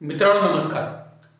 मित्रांनो नमस्कार।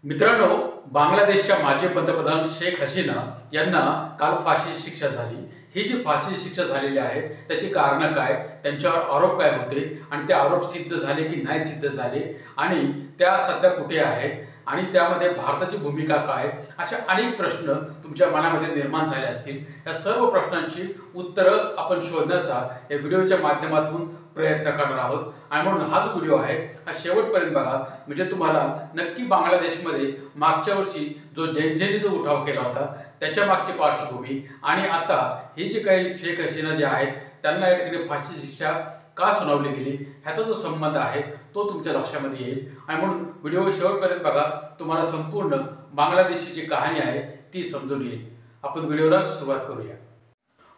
मित्रांनो, बांगलादेशच्या माजी पंतप्रधान शेख हसीना यांना काल फाशीची शिक्षा झाली। ही जी फाशीची शिक्षा झालेली आहे त्याची कारणं काय, त्यांच्यावर आरोप काय होते आणि ते आरोप सिद्ध झाले की नाही सिद्ध झाले आणि त्या सध्या कुठे आहेत आणि त्यामध्ये भारताची भूमिका काय, अशा अनेक प्रश्न तुमच्या मनामध्ये निर्माण झाले असतील। या सर्व प्रश्नांची उत्तरं आपण शोधण्याचा या व्हिडिओच्या माध्यमातून प्रयत्न करणार आहोत आणि म्हणून हा जो व्हिडिओ आहे हा शेवटपर्यंत बघा, म्हणजे तुम्हाला नक्की बांगलादेशमध्ये मागच्या वर्षी जो जेनजेनी जो उठाव केला होता त्याच्या मागची पार्श्वभूमी आणि आता हे जे काही शेख हसीना जे आहेत त्यांना या ठिकाणी फाशीची शिक्षा का सुनावली गेली ह्याचा जो संबंध आहे तो तुमच्या लक्षामध्ये येईल आणि म्हणून व्हिडिओ शेवटपर्यंत बघा, तुम्हाला संपूर्ण बांगलादेशची जी कहाणी आहे ती समजून येईल। आपण व्हिडिओला सुरुवात करूया।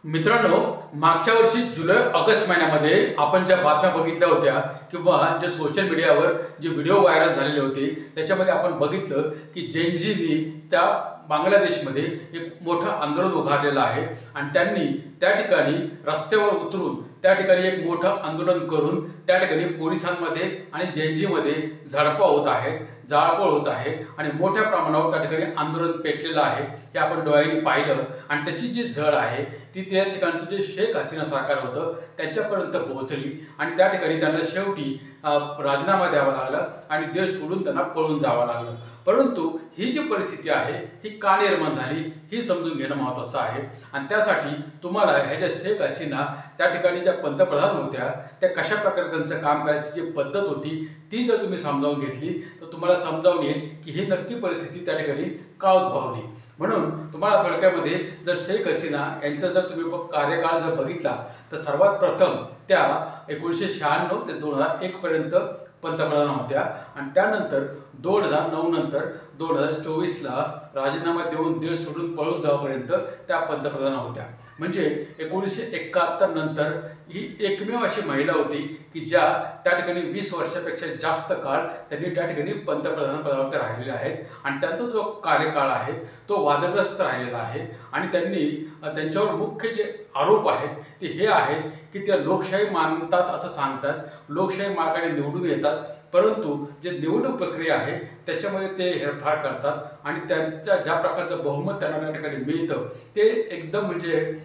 मित्रांनो, मागच्या वर्षी जुलै ऑगस्ट महिन्यामध्ये आपण ज्या बातम्या बघितल्या होत्या किंवा जे सोशल मीडियावर जे व्हिडिओ व्हायरल झालेले होते त्याच्यामध्ये आपण बघितलं की जेनजीनी त्या बांगलादेशमध्ये एक मोठं आंदोलन उभारलेलं आहे आणि त्यांनी त्या ठिकाणी रस्त्यावर उतरून त्या ठिकाणी एक मोठं आंदोलन करून त्या ठिकाणी पोलिसांमध्ये आणि जेनजीमध्ये झडपा होत आहेत, जाळपोळ होत आहे आणि मोठ्या प्रमाणावर त्या ठिकाणी आंदोलन पेटलेलं आहे हे आपण डोळ्यांनी पाहिलं आणि त्याची जी झळ आहे ती त्या ठिकाणचं जे शेख हसीना सरकार होतं त्यांच्यापर्यंत पोहोचली आणि त्या ठिकाणी त्यांना शेवटी राजीनामा द्यावा लागला आणि देश सोडून त्यांना पळून जावं लागलं। परंतु ही जी परिस्थिती आहे ही का निर्माण झाली ही समजून घेणं महत्त्वाचं आहे आणि त्यासाठी तुम्हाला ह्याच्या शेख हसीना त्या ठिकाणी ज्या पंतप्रधान होत्या त्या कशा प्रकारे त्यांचं काम करायची जी पद्धत होती ती जर तुम्ही समजावून घेतली तर तुम्हाला समजावून येईल की ही नक्की परिस्थिती त्या ठिकाणी का उद्भवली। म्हणून तुम्हाला थोडक्यामध्ये जर शेख हसीना यांचा जर तुम्ही कार्यकाळ जर बघितला तर सर्वात प्रथम त्या 1996 ते 2001 पर्यंत पंतप्रधान होत्या आणि त्यानंतर 2009 नंतर 2024ला राजीनामा देऊन देश सोडून पळून जाऊपर्यंत त्या पंतप्रधान होत्या। म्हणजे 1971 नंतर ही एकमेव अशी महिला होती की ज्या त्या ठिकाणी 20 वर्षापेक्षा जास्त काळ त्यांनी त्या ठिकाणी पंतप्रधान पदावर राहिलेले आहेत आणि त्यांचा जो कार्यकाळ आहे तो वादग्रस्त राहिलेला आहे आणि त्यांनी त्यांच्यावर मुख्य जे आरोप आहेत ते हे आहेत की त्या लोकशाही मानतात असं सांगतात, लोकशाही मार्गाने निवडून येतात, परंतु जे निवडणूक प्रक्रिया आहे त्याच्यामध्ये ते हेरफार करतात आणि त्यांच्या ज्या प्रकारचं बहुमत त्यांना त्या ठिकाणी मिळतं ते एकदम म्हणजे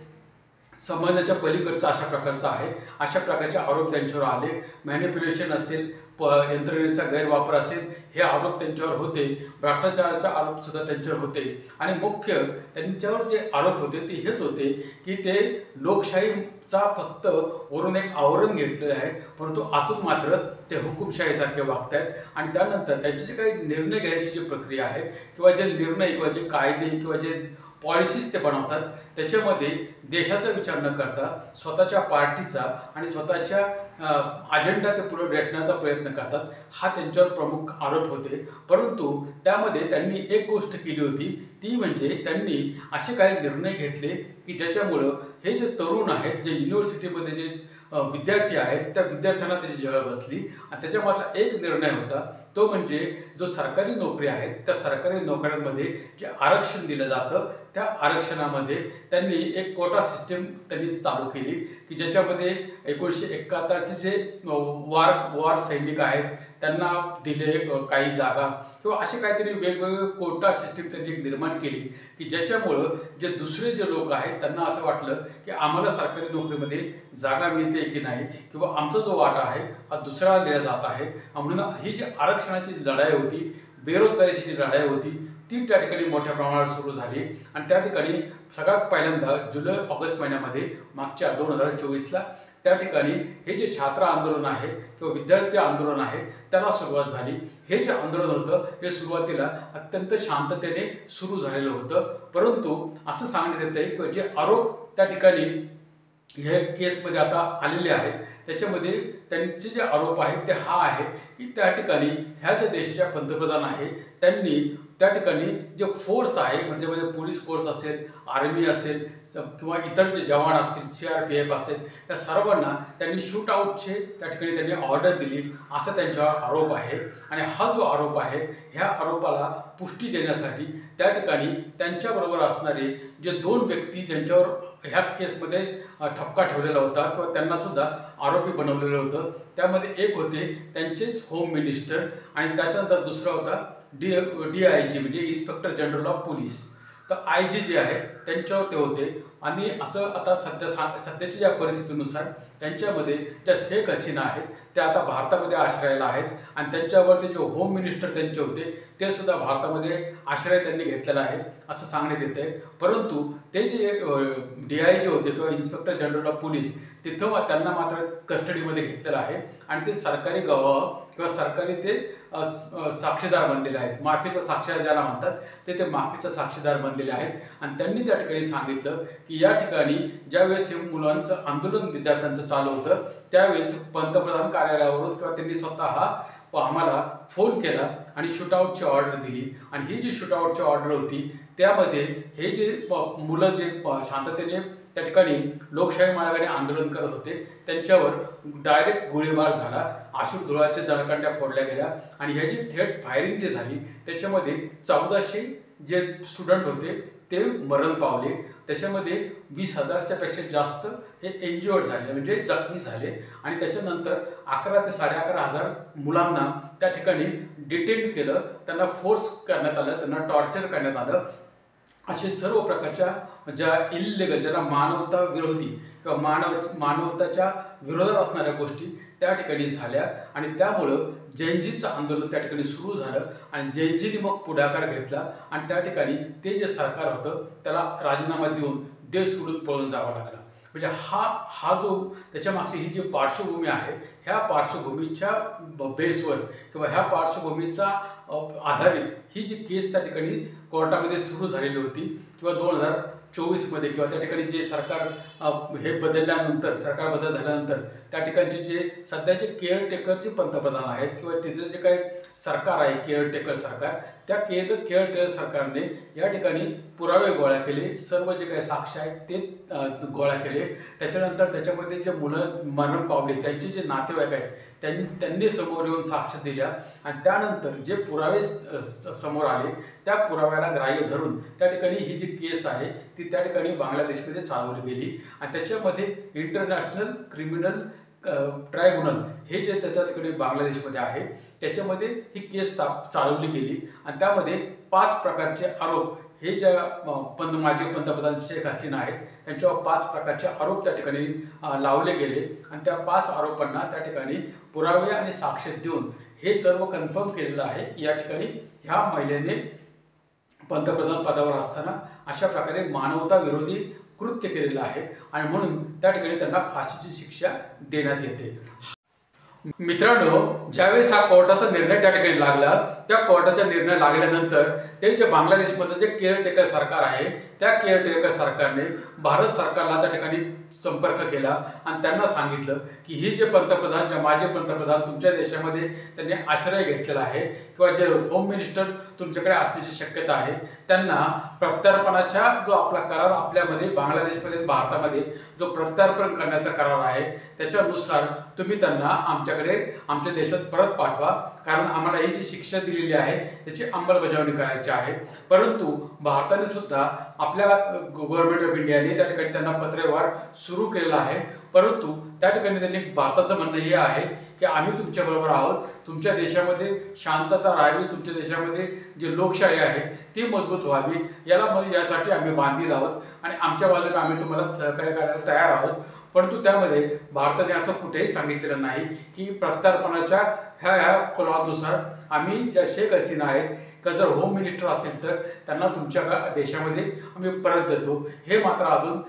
समजण्याच्या पलीकडचं अशा प्रकारचं आहे। अशा प्रकारचे आरोप त्यांच्यावर आले, मॅनिप्युलेशन असेल, यंत्रणेचा गैरवापर असेल हे आरोप त्यांच्यावर होते, भ्रष्टाचाराचा आरोप सुद्धा त्यांच्यावर होते आणि मुख्य त्यांच्यावर जे आरोप होते ते हेच होते की ते लोकशाहीचा फक्त वरून एक आवरण घेतलेलं आहे परंतु आतून मात्र ते हुकुमशाहीसारखे वागत आहेत आणि त्यानंतर त्यांचे जे काही निर्णय घ्यायची जी प्रक्रिया आहे किंवा जे निर्णय किंवा जे कायदे किंवा जे पॉलिसीज ते बनवतात त्याच्यामध्ये देशाचा विचार न करता स्वतःच्या पार्टीचा आणि स्वतःच्या अजेंडा ते पुढे रेटण्याचा प्रयत्न करतात, हा त्यांच्यावर प्रमुख आरोप होते। परंतु त्यामध्ये त्यांनी एक गोष्ट केली होती ती म्हणजे त्यांनी असे काही निर्णय घेतले की ज्याच्यामुळं हे जे तरुण आहेत, जे युनिव्हर्सिटीमध्ये जे विद्यार्थी आहेत त्या विद्यार्थ्यांना त्याची झळ बसली आणि त्याच्यामधला एक निर्णय होता तो म्हणजे जो सरकारी नोकरी आहेत त्या सरकारी नोकऱ्यांमध्ये जे आरक्षण दिलं जातं त्या आरक्षणामध्ये त्यांनी एक कोटा सिस्टीम त्यांनी चालू केली की ज्याच्यामध्ये 1971चे जे वार सैनिक आहेत त्यांना दिले काही जागा किंवा असे काहीतरी वेगवेगळे कोटा सिस्टीम त्यांनी निर्माण केली की ज्याच्यामुळं जे दुसरे जे लोक आहेत त्यांना असं वाटलं की आम्हाला सरकारी नोकरीमध्ये जागा मिळते की नाही किंवा आमचा जो वाटा आहे हा दुसऱ्याला दिला जात आहे। म्हणून ही जी आरक्षणाची लढाई होती, बेरोजगारीची जी लढाई होती ती त्या ठिकाणी मोठ्या प्रमाणावर सुरू झाली आणि त्या ठिकाणी सगळ्यात पहिल्यांदा जुलै ऑगस्ट महिन्यामध्ये मागच्या 2024ला त्या ठिकाणी हे जे छात्र आंदोलन आहे किंवा विद्यार्थी आंदोलन आहे त्याला सुरुवात झाली। हे जे आंदोलन होतं हे सुरुवातीला अत्यंत शांततेने सुरू झालेलं होतं, परंतु असं सांगण्यात येतं की जे आरोप त्या ठिकाणी हे केसमध्ये आता आलेले आहेत त्याच्यामध्ये त्यांचे जे आरोप आहेत ते हा आहे की त्या ठिकाणी ह्या ज्या देशाच्या पंतप्रधान आहे त्यांनी त्या ठिकाणी जे फोर्स आहे म्हणजे पोलीस फोर्स असेल, आर्मी असेल किंवा इतर जे जवान असतील, CRPF असेल, त्या सर्वांना त्यांनी शूट आऊटचे त्या ठिकाणी त्यांनी ऑर्डर दिली असा त्यांच्यावर आरोप आहे. आणि हा जो आरोप आहे ह्या आरोपाला पुष्टी देण्यासाठी त्या ठिकाणी त्यांच्याबरोबर असणारे जे 2 व्यक्ती ज्यांच्यावर ह्या केसमध्ये ठपका ठेवलेला होता किंवा त्यांनासुद्धा आरोपी बनवलेलं होतं, त्यामध्ये एक होते त्यांचेच होम मिनिस्टर आणि त्याच्यानंतर दुसरा होता DIG म्हणजे इन्स्पेक्टर जनरल ऑफ पोलीस. तर IG जे आहे त्यांच्यावर ते होते. आणि असं आता सध्याच्या ज्या परिस्थितीनुसार त्यांच्यामध्ये ज्या शेख हसीना आहेत त्या आता भारतामध्ये आश्रयाला आहेत आणि त्यांच्यावरती जे होम मिनिस्टर त्यांचे होते ते सुद्धा भारतामध्ये आश्रय त्यांनी घेतलेला आहे असं सांगण्यात येते. परंतु ते जे DIG होते किंवा इन्स्पेक्टर जनरल ऑफ पोलीस तिथं त्यांना मात्र कस्टडीमध्ये घेतलेलं आहे आणि ते सरकारी गवाह किंवा सरकारी ते साक्षीदार बनलेले आहेत. माफीचा साक्षीदार ज्याला म्हणतात ते माफीचा साक्षीदार बनलेले आहेत. आणि त्यांनी त्या ठिकाणी सांगितलं की या ठिकाणी ज्यावेळेस हे मुलांचं आंदोलन विद्यार्थ्यांचं चालू होतं त्यावेळेस पंतप्रधान कार्यालयावरून किंवा त्यांनी स्वतः आम्हाला फोन केला आणि शूटआउटची ऑर्डर दिली. आणि ही जी शूटआउटची ऑर्डर होती त्यामध्ये हे जे मुलं जे शांततेने त्या ठिकाणी लोकशाही मार्गाने आंदोलन करत होते त्यांच्यावर डायरेक्ट गोळीबार झाला, अश्रुधुराच्या दळकांड्या फोडल्या गेल्या आणि ह्याची थेट फायरिंग जी झाली त्याच्यामध्ये 1400 जे स्टुडंट होते ते मरण पावले. त्याच्यामध्ये 20,000च्या पेक्षा जास्त हे इंज्युअर्ड झाले म्हणजे जखमी झाले. आणि त्याच्यानंतर 11 ते 11,500 मुलांना त्या ठिकाणी डिटेन केलं, त्यांना फोर्स करण्यात आलं, त्यांना टॉर्चर करण्यात आलं. असे सर्व प्रकारच्या ज्या इलिगल ज्याला मानवता विरोधी किंवा मानवताच्या विरोधात असणाऱ्या गोष्टी त्या ठिकाणी झाल्या. आणि त्यामुळं जैनजीचं आंदोलन त्या ठिकाणी सुरू झालं आणि जैनजीने मग पुढाकार घेतला आणि त्या ठिकाणी ते जे सरकार होतं त्याला राजीनामा देऊन देश सोडून पळून जावं लागलं. म्हणजे हा जो त्याच्या मागची ही जी पार्श्वभूमी आहे ह्या पार्श्वभूमीच्या बेसवर किंवा ह्या पार्श्वभूमीचा आधारित ही जी केस त्या ठिकाणी कोर्टामध्ये सुरू झालेली होती किंवा 2024मध्ये किंवा त्या ठिकाणी जे सरकार हे बदलल्यानंतर सरकार बदल झाल्यानंतर त्या ठिकाणचे जे सध्याचे केअरटेकरचे पंतप्रधान आहेत किंवा तिथलं जे काही सरकार आहे केअरटेकर सरकार त्या केअरटेकर सरकारने या ठिकाणी पुरावे गोळा केले, सर्व जे काही साक्ष आहेत ते गोळा केले. त्याच्यानंतर त्याच्यामध्ये जे मुलं मरण पावले त्यांचे जे नातेवाईक आहेत त्यांनी समोर येऊन साक्ष दिल्या आणि त्यानंतर जे पुरावे समोर आले त्या पुराव्याला ग्राह्य धरून त्या ठिकाणी ही जी केस आहे ती त्या ठिकाणी बांगलादेशमध्ये चालवली गेली. आणि त्याच्यामध्ये इंटरनॅशनल क्रिमिनल ट्रायब्युनल हे जे त्याच्या तिकडे बांगलादेशमध्ये आहे त्याच्यामध्ये ही केस चालवली गेली. आणि त्यामध्ये 5 प्रकारचे आरोप हे ज्या माजी पंतप्रधान शेख हसीना आहेत त्यांच्यावर 5 प्रकारचे आरोप त्या ठिकाणी लावले गेले. आणि त्या 5 आरोपांना त्या ठिकाणी पुरावे आणि साक्ष देऊन हे सर्व कन्फर्म केलेलं आहे की या ठिकाणी ह्या महिलेने पंतप्रधान पदावर असताना अशा प्रकारे मानवता विरोधी कृत्य केलेलं आहे आणि म्हणून त्या ठिकाणी त्यांना फाशीची शिक्षा देण्यात येते. मित्रांनो, ज्यावेळेस हा कोर्टाचा निर्णय त्या ठिकाणी लागला त्या कोर्टाचा निर्णय लागल्यानंतर ते जे बांगलादेशमध्ये जे केअरटेकर सरकार आहे त्या केअरटेकर सरकारने भारत सरकारला त्या ठिकाणी संपर्क केला आणि त्यांना सांगितलं की ही जे पंतप्रधान जे माजी पंतप्रधान तुमच्या देशामध्ये त्यांनी आश्रय घेतलेला आहे किंवा जे होम मिनिस्टर तुमच्याकडे असण्याची शक्यता आहे त्यांना प्रत्यार्पणाचा जो आपला करार आपल्यामध्ये बांगलादेशमध्ये भारतामध्ये जो प्रत्यार्पण करण्याचा करार आहे त्याच्यानुसार तुम्ही त्यांना आमच्या देशात परत पाठवा, कारण आम्हाला ही जी शिक्षा दिलेली आहे त्याची अंमलबजावणी करायची आहे. परंतु भारताने सुद्धा आपल्या गव्हर्नमेंट ऑफ इंडियाने त्या ठिकाणी त्यांना पत्रव्यवहार सुरू केलेला आहे. परंतु त्या ठिकाणी त्यांनी भारताचं म्हणणं हे आहे की आम्ही तुमच्याबरोबर आहोत, तुमच्या देशामध्ये शांतता राहावी, तुमच्या देशामध्ये जी लोकशाही आहे ती मजबूत व्हावी यासाठी आम्ही बांधील आहोत आणि आमच्या बाजूने आम्ही तुम्हाला सहकार्य करायला तयार आहोत. परंतु त्यामध्ये भारताने असं कुठेही सांगितलेलं नाही की प्रत्यार्पणाच्या ह्या क्लॉजनुसार आम्ही ज्या शेख हसीना आहेत का जर होम मिनिस्टर असेल तर त्यांना तुमच्या देशामध्ये आम्ही परत देतो, हे मात्र अजून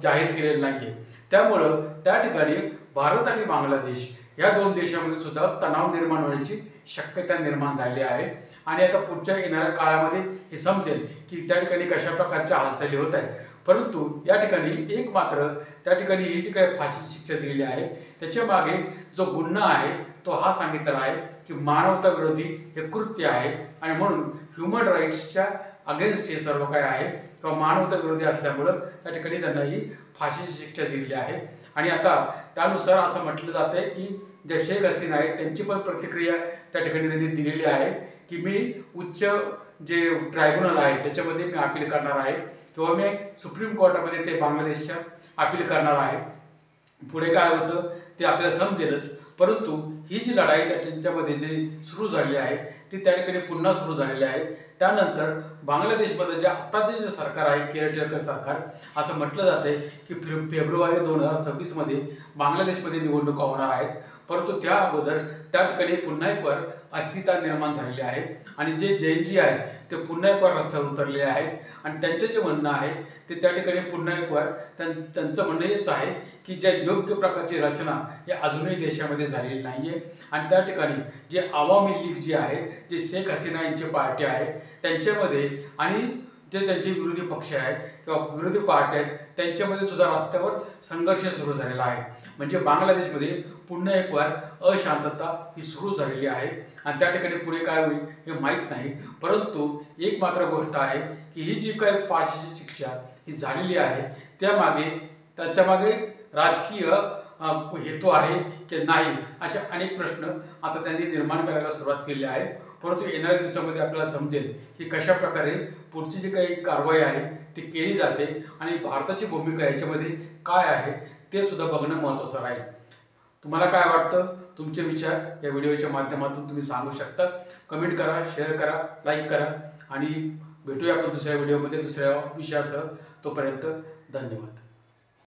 जाहीर केलेलं नाही आहे. त्यामुळं त्या ठिकाणी भारत आणि बांगलादेश या 2 देशामध्ये सुद्धा तणाव निर्माण होण्याची शक्यता निर्माण झाली आहे. आणि आता पुढच्या येणाऱ्या काळामध्ये हे समजेल की त्या ठिकाणी कशा प्रकारच्या हालचाली होत आहेत. परंतु या ठिकाणी एक मात्र त्या ठिकाणी ही जी काही फाशीची शिक्षा दिलेली आहे त्याच्या मागे जो गुन्हा आहे तो हा सांगितलेला आहे की मानवता विरोधी हे कृत्य आहे आणि म्हणून ह्युमन राईट्सच्या अगेन्स्ट हे सर्व काय आहे किंवा मानवता विरोधी असल्यामुळं त्या ठिकाणी त्यांना ही फाशीची शिक्षा दिलेली आहे. आणि आता त्यानुसार असं म्हटलं जातं आहे की जे शेख हसीना आहेत त्यांची पण प्रतिक्रिया त्या ठिकाणी त्यांनी दिलेली आहे की मी उच्च जे ट्रायब्युनल आहे त्याच्यामध्ये मी अपील करणार आहे किंवा मी सुप्रीम कोर्टामध्ये ते बांगलादेशच्या अपील करणार आहे. पुढे काय होतं ते आपल्याला समजेलच, परंतु ही जी लढाई त्यांच्यामध्ये जी सुरू झालेली आहे ती त्या ठिकाणी पुन्हा सुरू झालेली आहे. त्यानंतर बांगलादेशमध्ये जे आत्ताचे जे सरकार आहे केअरटेकर सरकार, असं म्हटलं जाते की फेब्रुवारी 2026मध्ये बांगलादेशमध्ये निवडणुका होणार आहेत, परंतु त्या अगोदर त्या ठिकाणी पुन्हा एक वार अस्थिरता निर्माण झालेली आहे आणि जे जैनजी आहेत ते पुन्हा एक वार रस्त्यावर उतरलेले आहेत आणि त्यांचं जे म्हणणं आहे ते त्या ठिकाणी पुन्हा एक वार त्यांचं म्हणणं हेच आहे की ज्या योग्य प्रकारची रचना हे अजूनही देशामध्ये झालेली नाही आहे आणि त्या ठिकाणी जे आवामी लीग जी आहे, जे शेख हसीना यांची पार्टी आहे त्यांच्यामध्ये आणि जे त्यांचे विरोधी पक्ष आहेत किंवा विरोधी पार्टी आहेत त्यांच्यामध्ये सुद्धा रस्त्यावर संघर्ष सुरू झालेला आहे. म्हणजे बांगलादेशमध्ये पुन्हा एक वार अशांतता ही सुरू झालेली आहे आणि त्या ठिकाणी पुढे काय होईल हे माहीत नाही. परंतु एक मात्र गोष्ट आहे की ही जी काही फाशीची शिक्षा ही झालेली आहे त्याच्यामागे राजकीय हेतू आहे की नाही अशा अनेक प्रश्न आता त्यांनी निर्माण करायला सुरुवात केली आहे. परंतु येणाऱ्या दिवसामध्ये आपल्याला समजेल की कशा प्रकारे पुढची जी काही कारवाई आहे ती केली जाते आणि भारताची भूमिका याच्यामध्ये काय आहे ते सुद्धा बघणं महत्त्वाचं राहील. तुम्हाला काय वाटतं? तुमचे विचार या व्हिडिओच्या माध्यमातून तुम्ही सांगू शकता. कमेंट करा, शेअर करा, लाईक करा आणि भेटूया आपण दुसऱ्या व्हिडिओमध्ये दुसऱ्या विषयासह. तोपर्यंत धन्यवाद.